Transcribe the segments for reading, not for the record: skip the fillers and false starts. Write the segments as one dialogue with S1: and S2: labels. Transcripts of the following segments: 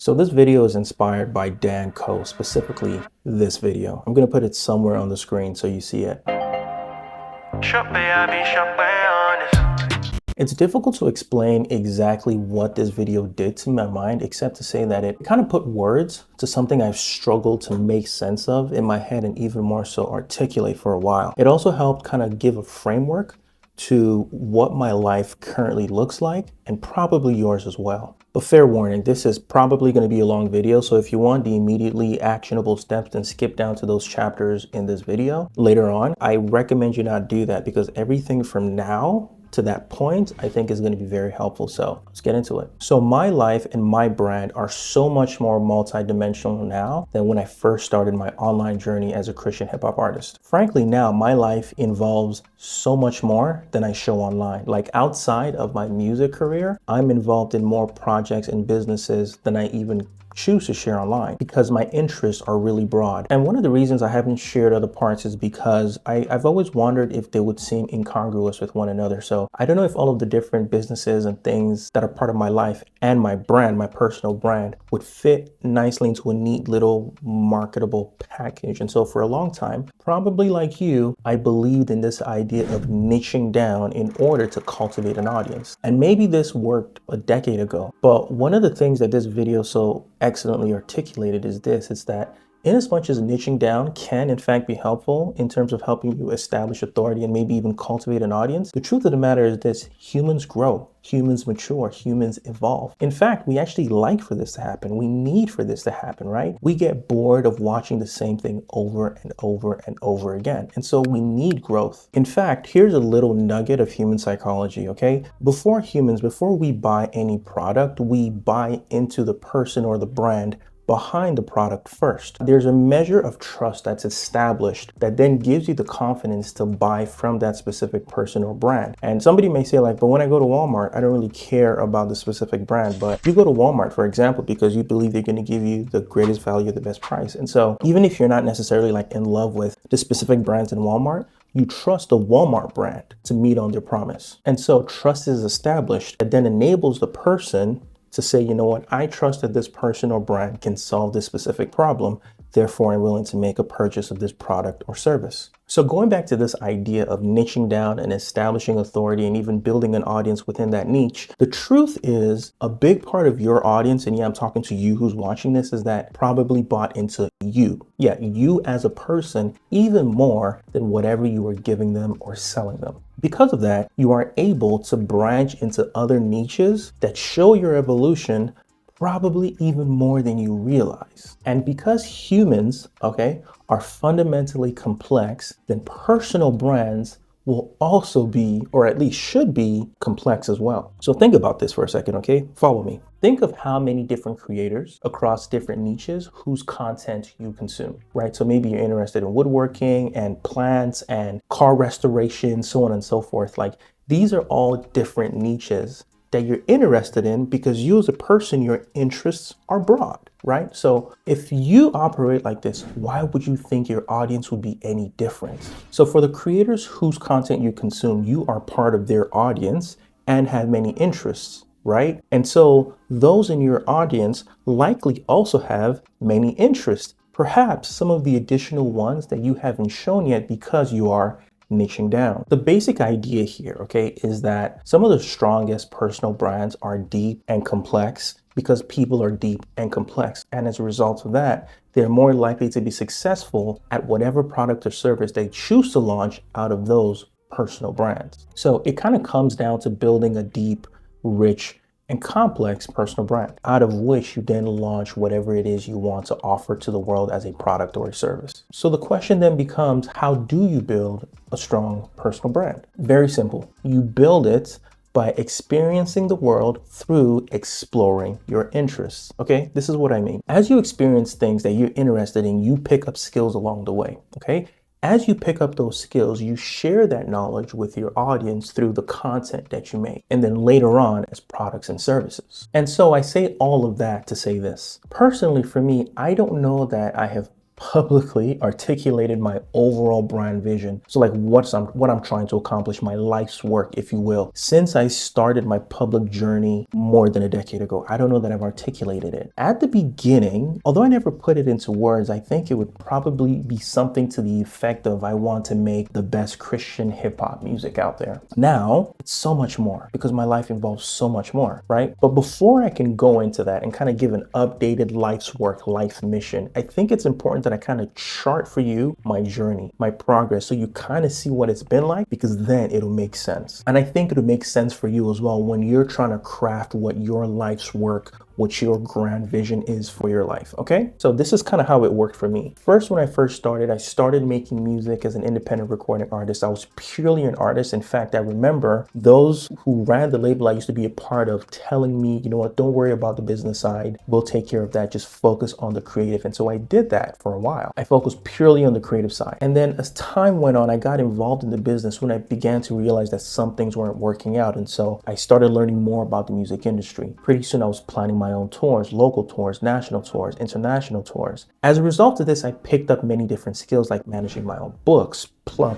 S1: So this video is inspired by Dan Koe, specifically this video. I'm going to put it somewhere on the screen so you see it. It's difficult to explain exactly what this video did to my mind, except to say that it kind of put words to something I've struggled to make sense of in my head and even more so articulate for a while. It also helped kind of give a framework to what my life currently looks like, and probably yours as well. But fair warning, this is probably going to be a long video, so if you want the immediately actionable steps, then skip down to those chapters in this video later on. I recommend you not do that because everything from now to that point, I think is going to be very helpful. So let's get into it. So my life and my brand are so much more multidimensional now than when I first started my online journey as a Christian hip hop artist. Frankly, now my life involves so much more than I show online. Like outside of my music career, I'm involved in more projects and businesses than I even choose to share online because my interests are really broad. And one of the reasons I haven't shared other parts is because I've always wondered if they would seem incongruous with one another. So I don't know if all of the different businesses and things that are part of my life and my brand, my personal brand, would fit nicely into a neat little marketable package. And so for a long time, probably like you, I believed in this idea of niching down in order to cultivate an audience. And maybe this worked a decade ago, but one of the things that this video so excellently articulated is this: it's that in as much as niching down can in fact be helpful in terms of helping you establish authority and maybe even cultivate an audience, the truth of the matter is this: humans grow, humans mature, humans evolve. In fact, we actually like for this to happen. We need for this to happen, right? We get bored of watching the same thing over and over and over again. And so we need growth. In fact, here's a little nugget of human psychology, okay? Before we buy any product, we buy into the person or the brand behind the product first. There's a measure of trust that's established that then gives you the confidence to buy from that specific person or brand. And somebody may say like, but when I go to Walmart, I don't really care about the specific brand. But you go to Walmart, for example, because you believe they're going to give you the greatest value, the best price. And so even if you're not necessarily like in love with the specific brands in Walmart, you trust the Walmart brand to meet on their promise. And so trust is established that then enables the person to say, you know what, I trust that this person or brand can solve this specific problem. Therefore, I'm willing to make a purchase of this product or service. So going back to this idea of niching down and establishing authority and even building an audience within that niche, the truth is a big part of your audience, and yeah, I'm talking to you who's watching this, is that probably bought into you. Yeah, you as a person, even more than whatever you are giving them or selling them. Because of that, you are able to branch into other niches that show your evolution probably even more than you realize. And because humans, okay, are fundamentally complex, then personal brands will also be, or at least should be, complex as well. So think about this for a second, okay? Follow me. Think of how many different creators across different niches whose content you consume, right? So maybe you're interested in woodworking and plants and car restoration, so on and so forth. Like these are all different niches that you're interested in because you as a person, your interests are broad, right? So if you operate like this, why would you think your audience would be any different? So for the creators whose content you consume, you are part of their audience and have many interests, right? And so those in your audience likely also have many interests, perhaps some of the additional ones that you haven't shown yet because you are niching down. The basic idea here, okay, is that some of the strongest personal brands are deep and complex because people are deep and complex. And as a result of that, they're more likely to be successful at whatever product or service they choose to launch out of those personal brands. So it kind of comes down to building a deep, rich, and complex personal brand, out of which you then launch whatever it is you want to offer to the world as a product or a service. So the question then becomes, how do you build a strong personal brand? Very simple. You build it by experiencing the world through exploring your interests. Okay, this is what I mean. As you experience things that you're interested in, you pick up skills along the way. Okay. As you pick up those skills, you share that knowledge with your audience through the content that you make, and then later on as products and services. And so I say all of that to say this. Personally, for me, I don't know that I have publicly articulated my overall brand vision. So like what I'm trying to accomplish, my life's work, if you will. Since I started my public journey more than a decade ago, I don't know that I've articulated it. At the beginning, although I never put it into words, I think it would probably be something to the effect of, I want to make the best Christian hip hop music out there. Now, it's so much more because my life involves so much more, right? But before I can go into that and kind of give an updated life's work, life mission, I think it's important that I kind of chart for you my journey, my progress, so you kind of see what it's been like, because then it'll make sense. And I think it'll make sense for you as well when you're trying to craft what your life's work, what your grand vision is for your life, okay? So this is kind of how it worked for me. First, when I first started, I started making music as an independent recording artist. I was purely an artist. In fact, I remember those who ran the label I used to be a part of telling me, you know what, don't worry about the business side. We'll take care of that. Just focus on the creative. And so I did that for a while. I focused purely on the creative side. And then as time went on, I got involved in the business when I began to realize that some things weren't working out. And so I started learning more about the music industry. Pretty soon I was planning my own tours, local tours, national tours, international tours. As a result of this, I picked up many different skills like managing my own books,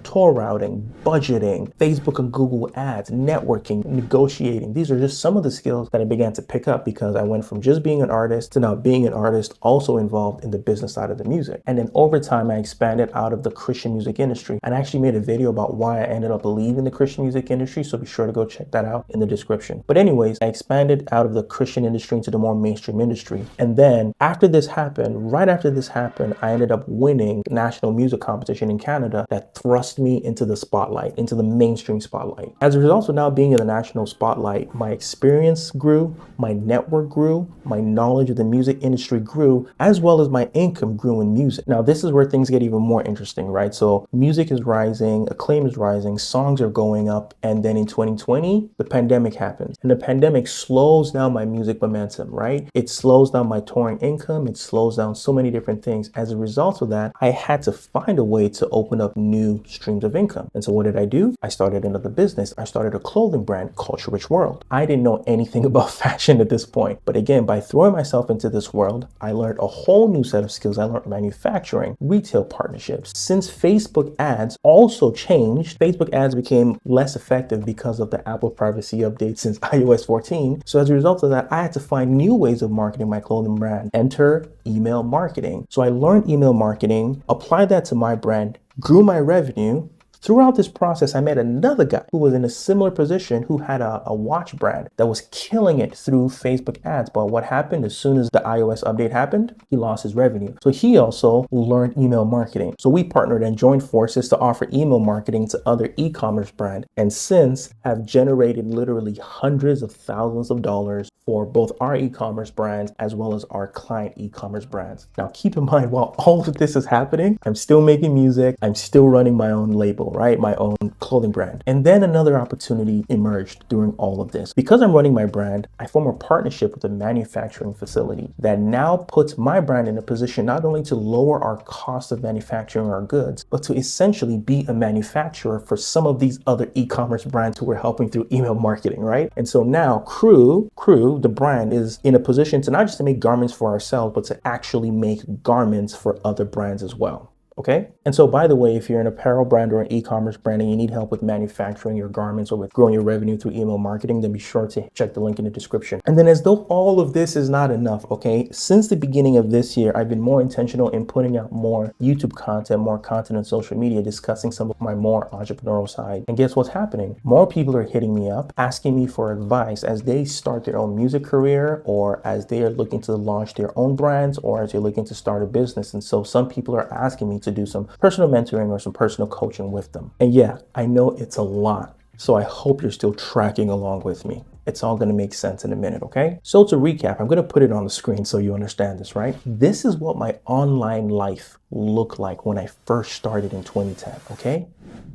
S1: tour routing, budgeting, Facebook and Google ads, networking, negotiating. These are just some of the skills that I began to pick up because I went from just being an artist to now being an artist also involved in the business side of the music. And then over time, I expanded out of the Christian music industry and I actually made a video about why I ended up leaving the Christian music industry. So be sure to go check that out in the description. But anyways, I expanded out of the Christian industry into the more mainstream industry. And then after this happened, right after this happened, I ended up winning a national music competition in Canada that thrust me into the spotlight, into the mainstream spotlight. As a result of now being in the national spotlight, my experience grew, my network grew, my knowledge of the music industry grew, as well as my income grew in music. Now, this is where things get even more interesting, right? So music is rising, acclaim is rising, songs are going up, and then in 2020, the pandemic happens. And the pandemic slows down my music momentum, right? It slows down my touring income, it slows down so many different things. As a result of that, I had to find a way to open up new streams of income. And so what did I do? I started another business. I started a clothing brand, Culture Rich World. I didn't know anything about fashion at this point. But again, by throwing myself into this world, I learned a whole new set of skills. I learned manufacturing, retail partnerships. Since Facebook ads also changed, Facebook ads became less effective because of the Apple privacy update since iOS 14. So as a result of that, I had to find new ways of marketing my clothing brand. Enter email marketing. So I learned email marketing, applied that to my brand, grew my revenue. Throughout this process, I met another guy who was in a similar position who had a watch brand that was killing it through Facebook ads. But what happened as soon as the iOS update happened, he lost his revenue. So he also learned email marketing. So we partnered and joined forces to offer email marketing to other e-commerce brands, and since have generated literally hundreds of thousands of dollars for both our e-commerce brands as well as our client e-commerce brands. Now, keep in mind, while all of this is happening, I'm still making music. I'm still running my own label, right? My own clothing brand. And then another opportunity emerged during all of this. Because I'm running my brand, I form a partnership with a manufacturing facility that now puts my brand in a position not only to lower our cost of manufacturing our goods, but to essentially be a manufacturer for some of these other e-commerce brands who we're helping through email marketing, right? And so now Crew, the brand, is in a position to not just to make garments for ourselves, but to actually make garments for other brands as well. Okay. And so, by the way, if you're an apparel brand or an e-commerce brand and you need help with manufacturing your garments or with growing your revenue through email marketing, then be sure to check the link in the description. And then, as though all of this is not enough, okay, since the beginning of this year, I've been more intentional in putting out more YouTube content, more content on social media, discussing some of my more entrepreneurial side. And guess what's happening? More people are hitting me up, asking me for advice as they start their own music career, or as they are looking to launch their own brands, or as they're looking to start a business. And so some people are asking me to do some personal mentoring or some personal coaching with them. And yeah, I know it's a lot. So I hope you're still tracking along with me. It's all going to make sense in a minute, okay? So to recap, I'm going to put it on the screen so you understand this, right? This is what my online life looked like when I first started in 2010, okay?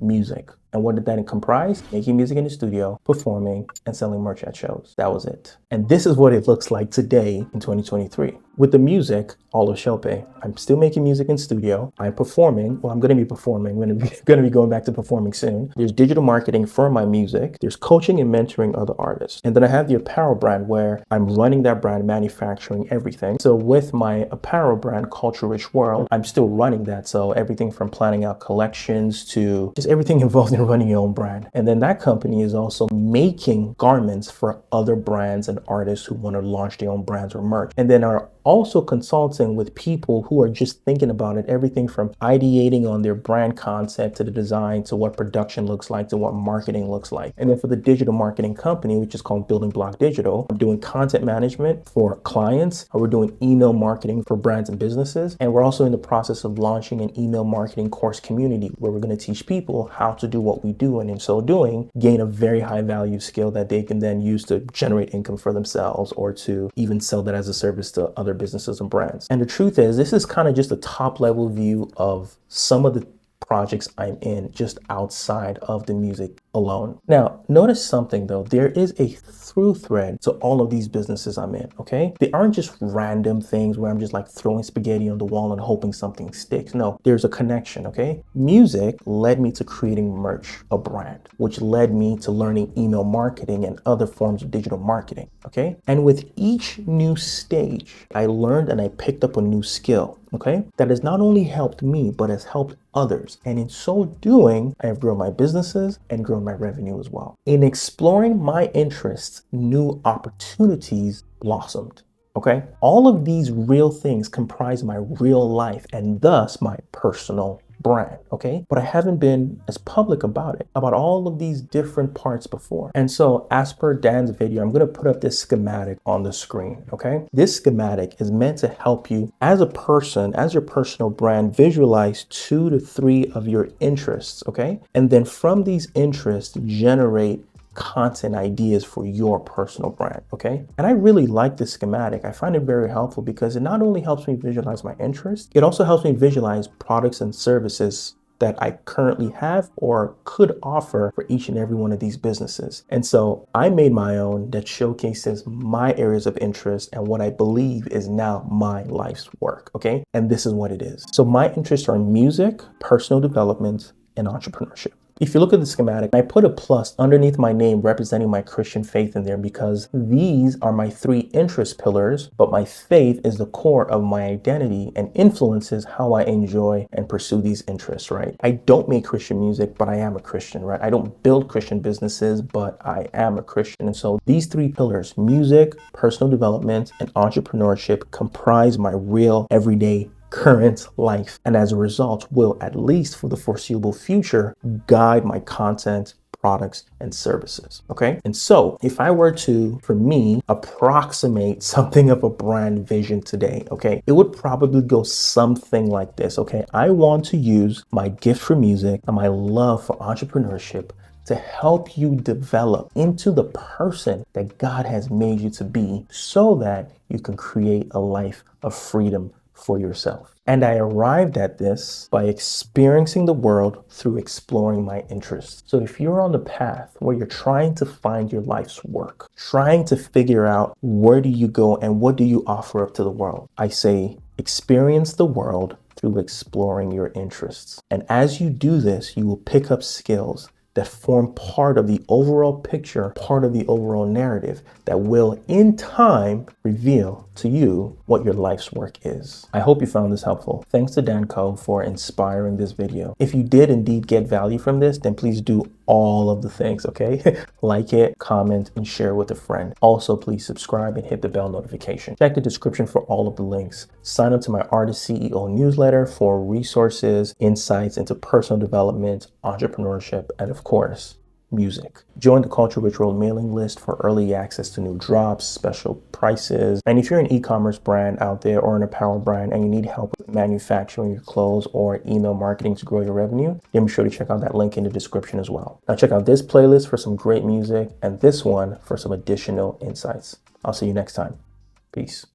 S1: Music, And what did that comprise? Making music in the studio, performing, and selling merch at shows. That was it. And this is what it looks like today in 2023. With the music, all of Chope, I'm still making music in studio. I'm performing. Well, I'm going to be performing. I'm going to be going back to performing soon. There's digital marketing for my music. There's coaching and mentoring other artists. And then I have the apparel brand where I'm running that brand, manufacturing everything. So with my apparel brand, Culture Rich World, I'm still running that. So everything from planning out collections to just everything involved in running your own brand. And then that company is also making garments for other brands and artists who want to launch their own brands or merch. And then are also consulting with people who are just thinking about it, everything from ideating on their brand concept to the design to what production looks like to what marketing looks like. And then for the digital marketing company, which is called Building Block Digital, I'm doing content management for clients. We're doing email marketing for brands and businesses. And we're also in the process of launching an email marketing course community where we're going to teach people how to do what we do. And in so doing, gain a very high value skill that they can then use to generate income for themselves or to even sell that as a service to other businesses and brands. And the truth is, this is kind of just a top level view of some of the projects I'm in just outside of the music alone. Now, notice something though, there is a through thread to all of these businesses I'm in, okay? They aren't just random things where I'm just like throwing spaghetti on the wall and hoping something sticks. No, there's a connection, okay? Music led me to creating merch, a brand, which led me to learning email marketing and other forms of digital marketing, okay? And with each new stage, I learned and I picked up a new skill, okay? That has not only helped me, but has helped others. And in so doing, I have grown my businesses and grown my revenue as well. In exploring my interests, new opportunities blossomed. Okay? All of these real things comprise my real life and thus my personal brand, okay? But I haven't been as public about it, about all of these different parts before. And so as per Dan's video, I'm gonna put up this schematic on the screen, okay? This schematic is meant to help you as a person, as your personal brand, visualize 2 to 3 of your interests, okay? And then from these interests, generate content ideas for your personal brand, okay? And I really like this schematic. I find it very helpful because it not only helps me visualize my interest, it also helps me visualize products and services that I currently have or could offer for each and every one of these businesses. And so I made my own that showcases my areas of interest and what I believe is now my life's work, okay? And this is what it is. So my interests are in music, personal development, and entrepreneurship. If you look at the schematic, I put a plus underneath my name representing my Christian faith in there because these are my 3 interest pillars, but my faith is the core of my identity and influences how I enjoy and pursue these interests, right? I don't make Christian music, but I am a Christian, right? I don't build Christian businesses, but I am a Christian. And so these 3 pillars, music, personal development, and entrepreneurship, comprise my real everyday current life, and as a result will, at least for the foreseeable future, guide my content, products, and services, okay? And so if I were to, for me, approximate something of a brand vision today, okay, it would probably go something like this, okay? I want to use my gift for music and my love for entrepreneurship to help you develop into the person that God has made you to be so that you can create a life of freedom for yourself. And I arrived at this by experiencing the world through exploring my interests. So if you're on the path where you're trying to find your life's work, trying to figure out where do you go and what do you offer up to the world, I say experience the world through exploring your interests. And as you do this, you will pick up skills that form part of the overall picture, part of the overall narrative that will in time reveal to you what your life's work is. I hope you found this helpful. Thanks to Dan Koe for inspiring this video. If you did indeed get value from this, then please do all of the things, okay? Like it, comment, and share with a friend. Also, please subscribe and hit the bell notification. Check the description for all of the links. Sign up to my Artist CEO newsletter for resources, insights into personal development, entrepreneurship, and of course, music. Join the Culture Rich World mailing list for early access to new drops, special prices. And if you're an e-commerce brand out there or an apparel brand and you need help with manufacturing your clothes or email marketing to grow your revenue, then be sure to check out that link in the description as well. Now check out this playlist for some great music and this one for some additional insights. I'll see you next time. Peace.